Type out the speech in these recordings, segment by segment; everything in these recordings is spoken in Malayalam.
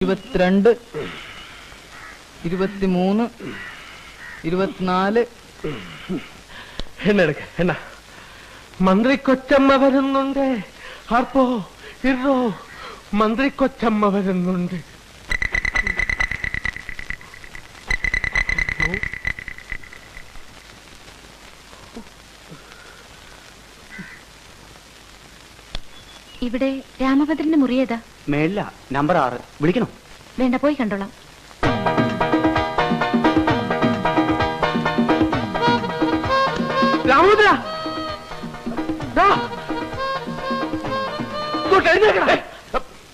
22, 23, 24. എണ്ണ മന്ത്രി കൊച്ചമ്മ വരുന്നുണ്ട്. ആർപ്പോ ഇറോ മന്ത്രി കൊച്ചമ്മ വരുന്നുണ്ട്. ഇവിടെ രാമഭദ്രന്റെ മുറി ഏതാ? മേളില നമ്പർ 6. വിളിക്കണോ? വേണ്ട, പോയി കണ്ടോളാം. രാമഭദ്ര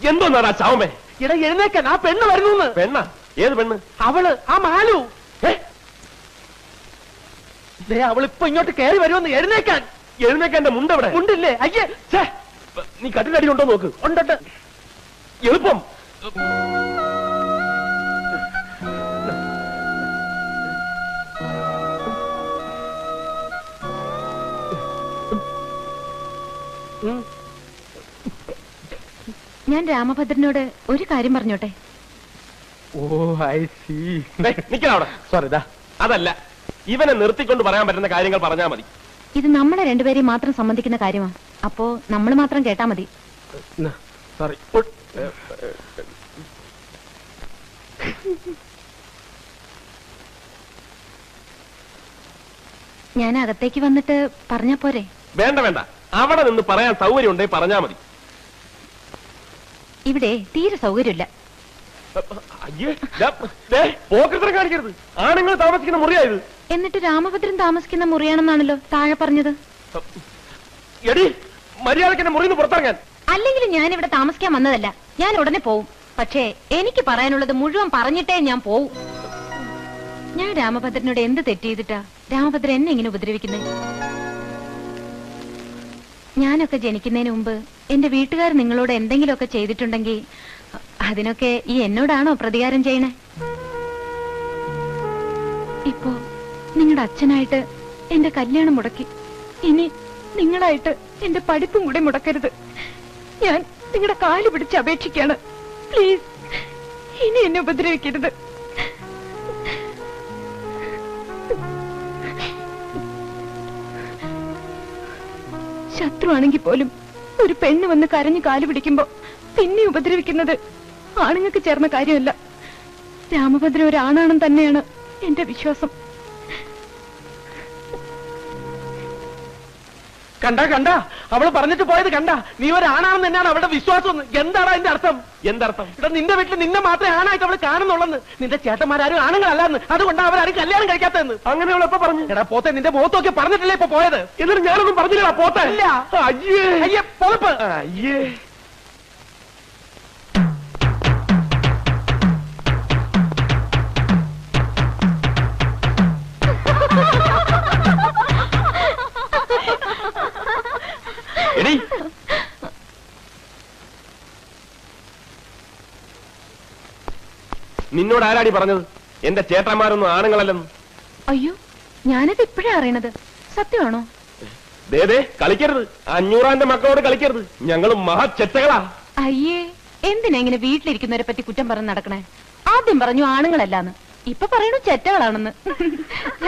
എന്തോന്നാടാ ചാവമേ? ഇട എഴുന്നേക്കാൻ, ആ പെണ്ണ് വരുന്നു. പെണ്ണ? ഏത് പെണ്ണ്? അവള്, ആ മാലു. അവളിപ്പോ ഇങ്ങോട്ട് കയറി വരുമെന്ന്. എഴുന്നേക്കാൻ. എഴുന്നേക്കാന്റെ മുണ്ടവിടെ? മുണ്ടില്ലേ? അയ്യേ, നീ കട്ടിലടി ഉണ്ടോ നോക്ക്. ഉണ്ടുണ്ട്. എളുപ്പം. ഞാൻ രാമഭദ്രനോട് ഒരു കാര്യം പറഞ്ഞോട്ടെ? ഓ, ഐ സീ. നിക്കവിടെ. സോറി, അതല്ല, ഇവനെ നിർത്തിക്കൊണ്ട് പറയാൻ പറ്റുന്ന കാര്യങ്ങൾ പറഞ്ഞാൽ മതി. ഇത് നമ്മളെ രണ്ടുപേരെയും മാത്രം സംബന്ധിക്കുന്ന കാര്യമാ. അപ്പോ നമ്മൾ മാത്രം കേട്ടാ മതി. സോറി. ഞാൻ അകത്തേക്ക് വന്നിട്ട് പറഞ്ഞാ പോരെ? വേണ്ട വേണ്ട, അവിടെ നിന്ന് പറയാൻ സൗകര്യം ഉണ്ടെങ്കിൽ പറഞ്ഞാ മതി. ഇവിടെ തീരെ സൗകര്യമില്ല. പോക്കൃതം കാണിക്കരുത്. ആണുങ്ങൾ താമസിക്കുന്ന മുറിയായത്. എന്നിട്ട് രാമഭദ്രൻ താമസിക്കുന്ന മുറിയാണെന്നാണല്ലോ താഴെ പറഞ്ഞത്. എടി, മര്യാദക്ക് എന്നെ മുറിന്ന് പുറത്തിറങ്ങാൻ. അല്ലെങ്കിലും ഞാൻ ഇവിടെ താമസിക്കാൻ വന്നതല്ല. ഞാൻ ഉടനെ പോവും. പക്ഷേ എനിക്ക് പറയാനുള്ളത് മുഴുവൻ പറഞ്ഞിട്ടേ ഞാൻ പോവും. ഞാൻ രാമഭദ്രനോട് എന്ത് തെറ്റ് ചെയ്തിട്ടാ രാമഭദ്രൻ എന്നെ ഇങ്ങനെ ഉപദ്രവിക്കുന്നത്? ഞാനൊക്കെ ജനിക്കുന്നതിന് മുമ്പ് എന്റെ വീട്ടുകാർ നിങ്ങളോട് എന്തെങ്കിലുമൊക്കെ ചെയ്തിട്ടുണ്ടെങ്കിൽ അതിനൊക്കെ ഈ എന്നോടാണോ പ്രതികാരം ചെയ്യണേ? ഇപ്പോ നിങ്ങളുടെ അച്ഛനായിട്ട് എന്റെ കല്യാണം മുടക്കി. ഇനി നിങ്ങളായിട്ട് എന്റെ പഠിപ്പും കൂടെ മുടക്കരുത്. ഞാൻ നിങ്ങളുടെ കാല് പിടിച്ച് അപേക്ഷിക്കാണ്. പ്ലീസ്, ഇനി എന്നെ ഉപദ്രവിക്കരുത്. ശത്രുവാണെങ്കിൽ പോലും ഒരു പെണ്ണ് വന്ന് കരഞ്ഞു കാല് പിടിക്കുമ്പോ പിന്നെ ഉപദ്രവിക്കുന്നത് ആണുങ്ങൾക്ക് ചേർന്ന കാര്യമല്ല. രാമഭദ്രൻ ഒരാണാണെന്ന് തന്നെയാണ് എന്റെ വിശ്വാസം. കണ്ട അവള് പറഞ്ഞിട്ട് പോയത് കണ്ട. നീ ഒരാണാണെന്ന് തന്നെയാണ് അവളുടെ വിശ്വാസം. എന്താണ് അതിന്റെ അർത്ഥം? എന്തർത്ഥം? ഇവിടെ നിന്റെ വീട്ടിൽ നിന്നെ മാത്രമേ ആണായിട്ട് അവള് കാണുന്നുള്ളെന്ന്. നിന്റെ ചേട്ടന്മാരും ആണുങ്ങളല്ലെന്ന്. അതുകൊണ്ടാണ് അവരാരും കല്യാണം കഴിക്കാത്തതെന്ന്. അങ്ങനെ അവളെപ്പോ പറഞ്ഞു? എടാ പോത്തെ, നിന്റെ മുഖത്തൊക്കെ പറഞ്ഞിട്ടില്ലേ ഇപ്പൊ പോയത്? എന്നിട്ട് ഞാനൊന്നും പറഞ്ഞില്ല പോത്തെ. അയ്യേ അയ്യേ, പൊളപ്പ്. അയ്യേ, നിന്നോട് ആരാടി പറഞ്ഞത് എന്റെ ചേട്ടന്മാരൊന്നും ആണുങ്ങളല്ലെന്ന്? അയ്യോ, ഞാനത് ഇപ്പോഴേ അറിയണത്. സത്യമാണോ? ദേ കളിക്കരുത്. 500 മക്കളോട് കളിക്കരുത്. ഞങ്ങളും മഹാ ചെറ്റകളാ. അയ്യേ, എന്തിനാ ഇങ്ങനെ വീട്ടിലിരിക്കുന്നവരെ പറ്റി കുറ്റം പറഞ്ഞ് നടക്കണേ? ആദ്യം പറഞ്ഞു ആണുങ്ങളല്ലാന്ന്, ഇപ്പൊ പറയണു ചെറ്റകളാണെന്ന്.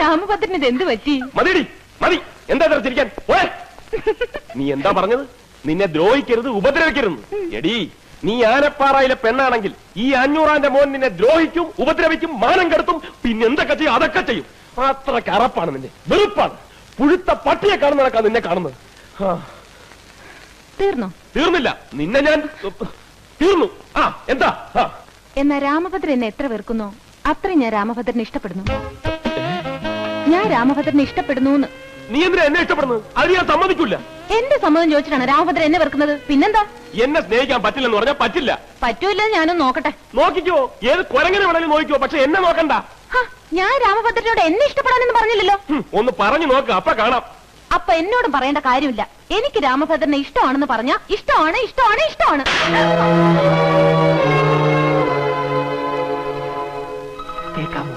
രാമഭദ്രന് ഇത് എന്ത് പറ്റി? മതിയടി, മതി. എന്താ ചിരിക്കാൻ? നീ എന്താ പറഞ്ഞത്? നിന്നെ ദ്രോഹിക്കരുത്, ഉപദ്രവിക്കരുത്. എടി, നീ ആനപ്പാറയിലെ പെണ്ണാണെങ്കിൽ ഈ 500 മോൻ നിന്നെ ദ്രോഹിക്കും, ഉപദ്രവിക്കും, മാനം കെടുത്തും, പിന്നെ എന്തൊക്കെ ചെയ്യും? അതൊക്കെ ചെയ്യും. അത്ര കറപ്പാണ് നിന്നെ. വെറുപ്പാണ്. പുഴുത്ത പട്ടിയെ കാണുന്നതൊക്കെ നിന്നെ കാണുന്നത്. തീർന്നോ? തീർന്നില്ല. നിന്നെ ഞാൻ തീർന്നു. എന്താ? എന്നാ രാമഭദ്രൻ എന്നെ എത്ര വെറുക്കുന്നോ അത്രയും ഞാൻ രാമഭദ്രനെ ഇഷ്ടപ്പെടുന്നു. ഞാൻ രാമഭദ്രനെ ഇഷ്ടപ്പെടുന്നു. നീ എന്തിനാ എന്നെ ഇഷ്ടപ്പെടുന്നത്? അത് ഞാൻ സമ്മതിക്കില്ല. എന്റെ സമ്മതം ചോദിച്ചിട്ടാണ് രാമഭദ്രൻ എന്നെ വെറുക്കുന്നത്. പിന്നെന്താ? എന്നെ സ്നേഹിക്കാൻ പറ്റില്ലെന്ന് പറഞ്ഞാൽ പറ്റില്ല. പറ്റൂല്ല, ഞാനൊന്ന് നോക്കട്ടെ. നോക്കിക്കോ, ഏത് കുരങ്ങനെ വേണമെങ്കിലും നോക്കിക്കോ, പക്ഷെ എന്നെ നോക്കണ്ട. ഞാൻ രാമഭദ്രനോട് എന്നെ ഇഷ്ടപ്പെടാനെന്ന് പറഞ്ഞില്ലല്ലോ. ഒന്ന് പറഞ്ഞു നോക്ക്, അപ്പൊ കാണാം. അപ്പൊ എന്നോടും പറയേണ്ട കാര്യമില്ല. എനിക്ക് രാമഭദ്രനെ ഇഷ്ടമാണെന്ന് പറഞ്ഞാ ഇഷ്ടമാണ്, ഇഷ്ടമാണ്, ഇഷ്ടമാണ്. കേൾക്കാമോ?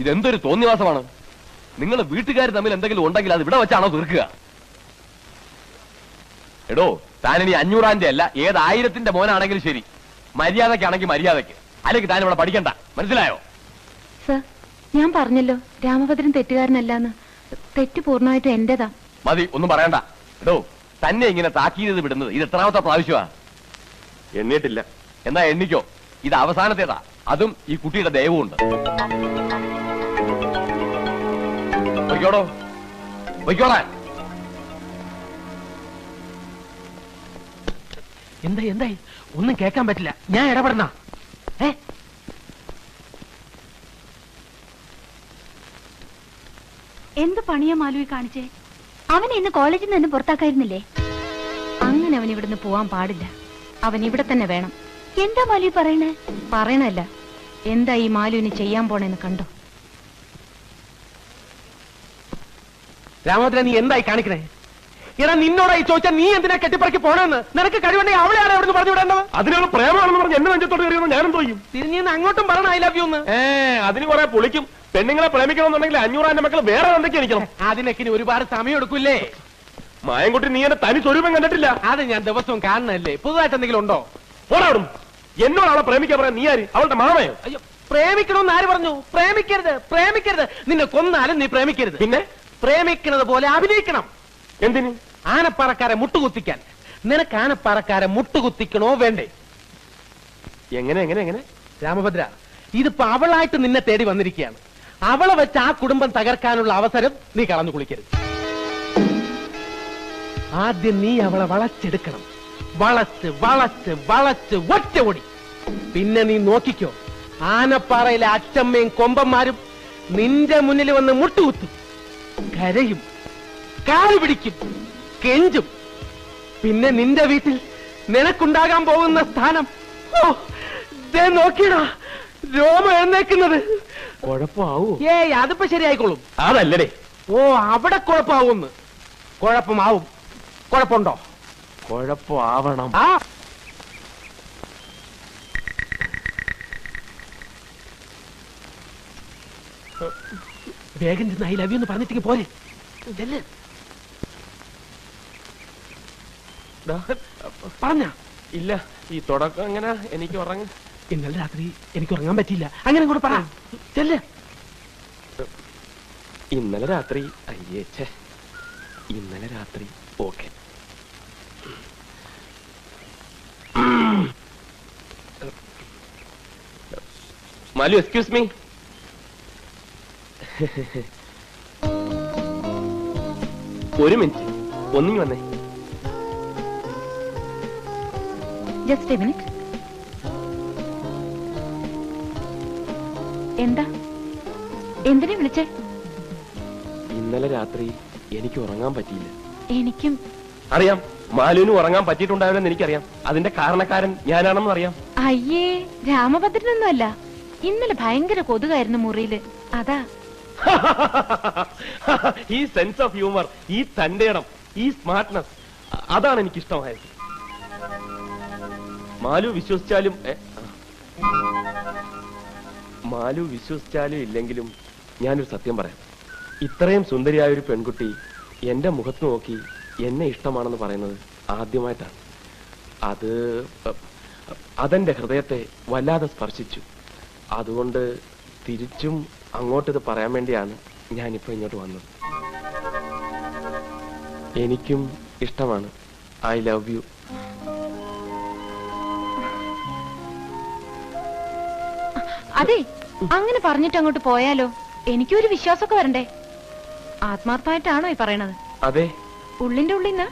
ഇതെന്തൊരു തോന്നിവാസമാണ്. നിങ്ങൾ വീട്ടുകാർ തമ്മിൽ എന്തെങ്കിലും ഉണ്ടെങ്കിൽ അത് ഇവിടെ വെച്ചാണോ തീർക്കുക? എടോ താനിനി 500-ന്റെ അല്ല ഏത് 1000-ന്റെ മോനാണെങ്കിലും ശരി, മര്യാദക്കാണെങ്കിൽ മര്യാദക്ക്, അല്ലെങ്കിൽ താൻ ഇവിടെ പഠിക്കണ്ട. മനസ്സിലായോ? സർ, ഞാൻ പറഞ്ഞല്ലോ രാമഭദ്രൻ തെറ്റുകാരനല്ലാന്ന്. തെറ്റ് പൂർണ്ണമായിട്ടും എന്റേതാ. മതി, ഒന്നും പറയണ്ട. എടോ തന്നെ ഇങ്ങനെ താക്കീത് വിടുന്നത് ഇത് എത്രാമത്തെ പ്രാവശ്യമാ? എണ്ണിട്ടില്ല. എന്നാ എണ്ണിക്കോ, ഇത് അവസാനത്തേതാ. അതും ഈ കുട്ടിയുടെ ദയവുമുണ്ട്. പൊയ്ക്കോടോ, പൊയ്ക്കോളാൻ. എന്തായി ഒന്നും കേൾക്കാൻ പറ്റില്ല. ഞാൻ ഇടപെടണ? എന്ത് പണിയാ മാലുവി കാണിച്ചേ? അവനെ ഇന്ന് കോളേജിൽ നിന്ന് പുറത്താക്കായിരുന്നില്ലേ? അങ്ങനെ അവൻ ഇവിടുന്ന് പോവാൻ പാടില്ല. അവൻ ഇവിടെ തന്നെ വേണം. എന്താ മാലുവി പറയണേ? പറയണല്ല, എന്താ ഈ മാലുവിന് ചെയ്യാൻ പോണെന്ന് കണ്ടോ? രാമഭദ്രൻ, നീ എന്തായി കാണിക്കണേ? എടാ, നിന്നോടായി ചോദിച്ചാൽ നീ എന്തിനാ കെട്ടിപ്പറക്കി പോണെന്ന്? നിനക്ക് കഴിവുണ്ടെങ്കിൽ അവളെയാണ് എവിടെ പറഞ്ഞു വിടേണ്ടത്? അതിനുള്ള പ്രേമാണെന്ന് പറഞ്ഞ് എന്നെ നെഞ്ചത്തോട്ട് കയറിയെന്ന് ഞാനും തോന്നും. തിരിഞ്ഞ് അങ്ങോട്ടും പറയണ ഐ ലവ് യു എന്ന്. അതിന് കുറെ പൊളിക്കും. പെണ്ണുങ്ങളെ പ്രേമിക്കണമെന്നുണ്ടെങ്കിൽ 500-ന്റെ മക്കൾ വേറെ എന്തൊക്കെ എനിക്കണം. അതിനൊക്കെ ഇനി ഒരുപാട് സമയം എടുക്കൂലേ? മായൻകുട്ടി, നീ എന്റെ തനി സ്വരൂപം കണ്ടിട്ടില്ല. അത് ഞാൻ ദിവസവും കാണണല്ലേ. പുതുതായിട്ട് എന്തെങ്കിലും ഉണ്ടോ? പോരാടും. എന്നോട് അവളെ പ്രേമിക്കാൻ പറയാൻ നീ ആര്? അവളുടെ മാമയോ? അയ്യോ, പ്രേമിക്കണമെന്ന് ആര് പറഞ്ഞു? പ്രേമിക്കരുത്, പ്രേമിക്കരുത്. നിന്നെ കൊന്നാലും നീ പ്രേമിക്കരുത്. പിന്നെ പ്രേമിക്കുന്നത് പോലെ അഭിനയിക്കണം. എന്തിന്? ആനപ്പാറക്കാരെ മുട്ടുകുത്തിക്കാൻ. നിനക്ക് ആനപ്പാറക്കാരെ മുട്ടുകുത്തിക്കണോ വേണ്ടേ? എങ്ങനെ എങ്ങനെ എങ്ങനെ? രാമഭദ്ര, ഇതിപ്പോ അവളായിട്ട് നിന്നെ തേടി വന്നിരിക്കുകയാണ്. അവളെ വെച്ച് ആ കുടുംബം തകർക്കാനുള്ള അവസരം നീ കളഞ്ഞു കുളിക്കരുത്. ആദ്യം നീ അവളെ വളച്ചെടുക്കണം. വളച്ച് വളച്ച് വളച്ച് ഒറ്റ ഓടി. പിന്നെ നീ നോക്കിക്കോ, ആനപ്പാറയിലെ അച്ചമ്മയും കൊമ്പന്മാരും നിന്റെ മുന്നിൽ വന്ന് മുട്ടുകുത്തും, കരയും, കാല് പിടിക്കും, കെഞ്ചും. പിന്നെ നിന്റെ വീട്ടിൽ നിനക്കുണ്ടാകാൻ പോകുന്ന സ്ഥാനം, ഓ ദേ നോക്കിയടാ, രോമം എഴുന്നേക്കുന്നത്. കുഴപ്പമാവൂ? ഏയ്, അതിപ്പോ ശരിയായിക്കോളും. അതല്ലേ. ഓ, അവിടെ കുഴപ്പമാവുമെന്ന്. കുഴപ്പമാവും. കുഴപ്പമുണ്ടോ? കുഴപ്പമാവണം. ആ, വേഗം ചെന്ന് ഐ ലവ് യു എന്ന് പറഞ്ഞിട്ടേക്ക് പോലെ. പറഞ്ഞ ഇല്ല, ഈ തുടക്കം എങ്ങനെ? എനിക്ക് ഉറങ്ങ. ഇന്നലെ രാത്രി എനിക്ക് ഉറങ്ങാൻ പറ്റിയില്ല. അങ്ങനെ കൂടെ പറ. ചെല്ല്. ഇന്നലെ രാത്രി അയ്യേച്ചേ, ഇന്നലെ രാത്രി ഓക്കെ. Malu, excuse me. ഒരു മിനിറ്റ്, ഒന്നിങ്ങി വന്നേ. Just A minute. എന്താ? എന്തിനെ വിളിച്ചേ? ഇന്നലെ രാത്രി എനിക്ക് ഉറങ്ങാൻ പറ്റിയില്ല. എനിക്കും അറിയാം, മാലുവിന് ഉറങ്ങാൻ പറ്റിയിട്ടുണ്ടാവില്ലെന്ന് എനിക്കറിയാം. അതിന്റെ കാരണക്കാരൻ ഞാനാണെന്നും അറിയാം. അയ്യേ, രാമഭദ്രനൊന്നുമല്ല. ഇന്നലെ ഭയങ്കര കൊതുകായിരുന്നു മുറിയില്, അതാ. ഈ സെൻസ് ഓഫ് ഹ്യൂമർ, ഈ തന്റേടം, ഈ സ്മാർട്ട്നെസ്, അതാണ് എനിക്ക് ഇഷ്ടമായത്. മാലു വിശ്വസിച്ചാലും ഇല്ലെങ്കിലും ഞാനൊരു സത്യം പറയാം. ഇത്രയും സുന്ദരിയായ ഒരു പെൺകുട്ടി എന്റെ മുഖത്ത് നോക്കി എന്നെ ഇഷ്ടമാണെന്ന് പറയുന്നത് ആദ്യമായിട്ടാണ്. അതെന്റെ ഹൃദയത്തെ വല്ലാതെ സ്പർശിച്ചു. അതുകൊണ്ട് തിരിച്ചും അങ്ങോട്ടിത് പറയാൻ വേണ്ടിയാണ് ഞാനിപ്പോ ഇങ്ങോട്ട് വന്നത്. എനിക്കും ഇഷ്ടമാണ്. I love you. അതെ, അങ്ങനെ പറഞ്ഞിട്ട് അങ്ങോട്ട് പോയാലോ? എനിക്കൊരു വിശ്വാസമൊക്കെ വരണ്ടേ. ആത്മാർത്ഥമായിട്ടാണോ ഈ പറയണത്? അതെ, ഉള്ളിന്റെ ഉള്ളിന്ന്.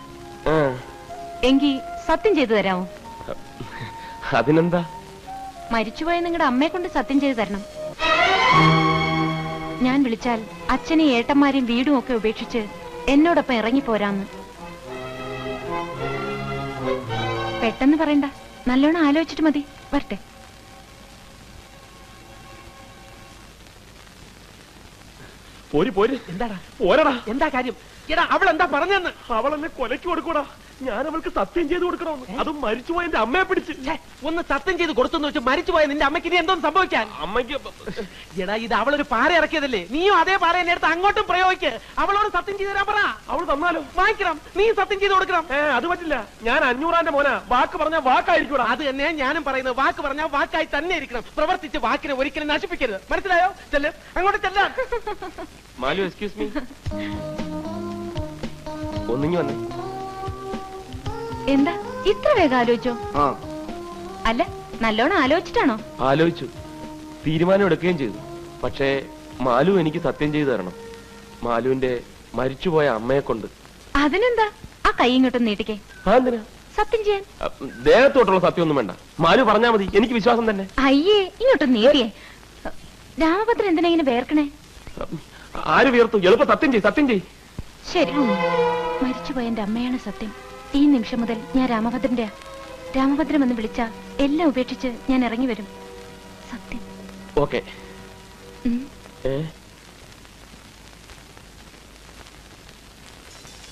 എങ്കി സത്യം ചെയ്തു തരാമോ? അതിനെന്താ? മരിച്ചുപോയ നിങ്ങളുടെ അമ്മയെ കൊണ്ട് സത്യം ചെയ്തു തരണം. ഞാൻ വിളിച്ചാൽ അച്ഛനെയും ഏട്ടന്മാരെയും വീടും ഒക്കെ ഉപേക്ഷിച്ച് എന്നോടൊപ്പം ഇറങ്ങിപ്പോരാന്ന്. പെട്ടെന്ന് പറയണ്ട, നല്ലോണം ആലോചിച്ചിട്ട് മതി. വരട്ടെ. എന്താടാ? എന്താ കാര്യം? എടാ, അവൾ എന്താ പറഞ്ഞെന്ന്? അവളെന്നെ കൊലയ്ക്ക് കൊടുക്കൂടാ. ഞാൻ അവൾക്ക് സത്യം ചെയ്ത് കൊടുക്കണമെന്ന്, അതും മരിച്ചുപോയ എന്റെ അമ്മയെ പിടിച്ച്. ഒന്ന് സത്യം ചെയ്ത് കൊടുത്തെന്ന് വെച്ച് മരിച്ചുപോയ നിന്റെ അമ്മയ്ക്ക് ഇനി എന്തോന്ന് സംഭവിക്കാൻ? അമ്മയ്ക്ക് എടാ, ഇത് അവളൊരു പാറ ഇറക്കിയതല്ലേ, നീയും അതേ പാറ എന്നെ അടുത്ത് അങ്ങോട്ടും പ്രയോഗിക്ക്. അവളോട് സത്യം ചെയ്ത് തരാൻ പറ. അവൾ തന്നാലും വാങ്ങിക്കണം, നീ സത്യം ചെയ്ത് കൊടുക്കണം. അത് പറ്റില്ല, ഞാൻ 500 മോനാ, വാക്ക് പറഞ്ഞാൽ വാക്കായിരിക്കും. അത് തന്നെ ഞാനും പറയുന്നത്, വാക്ക് പറഞ്ഞാൽ വാക്കായി തന്നെ ഇരിക്കണം. പ്രവർത്തിച്ച് വാക്കിനെ ഒരിക്കലും നശിപ്പിക്കരുത്, മനസ്സിലായോ? ചെല്ല്, അങ്ങോട്ട് ചെല്ലാം. മാലു, എക്സ്ക്യൂസ് മീ, ഒന്നിങ്ങി വന്നേ. എന്താ ഇത്ര വേഗം ആലോചിച്ചോ? അല്ല, നല്ലോണം ആലോചിച്ചിട്ടാണോ? ആലോചിച്ചു, തീരുമാനം എടുക്കുകയും ചെയ്തു. പക്ഷേ മാലു എനിക്ക് സത്യം ചെയ്തു തരണം, മാലുവിന്റെ മരിച്ചുപോയ അമ്മയെ കൊണ്ട്. അതിനെന്താ, ആ കൈ ഇങ്ങോട്ടും നീട്ടിക്കേ. എന്തിനാ? സത്യം ചെയ്യാൻ. ദേഹത്തോട്ടുള്ള സത്യം ഒന്നും വേണ്ട, മാലു പറഞ്ഞാ മതി, എനിക്ക് വിശ്വാസം തന്നെ. അയ്യേ, ഇങ്ങോട്ടും നീട്ടിയേ. രാമഭദ്രൻ എന്തിനാ ഇങ്ങനെ വേർക്കണേ? ആര് വീർത്തു? എളുപ്പം സത്യം ചെയ്, സത്യം ചെയ്. ശരി, മരിച്ചുപോയ എന്റെ അമ്മയാണ് സത്യം. ഈ നിമിഷം മുതൽ ഞാൻ രാമഭദ്രന്റെ. രാമഭദ്രം എന്ന് വിളിച്ച എല്ലാം ഉപേക്ഷിച്ച് ഞാൻ ഇറങ്ങി വരും. സത്യം. ഓക്കെ.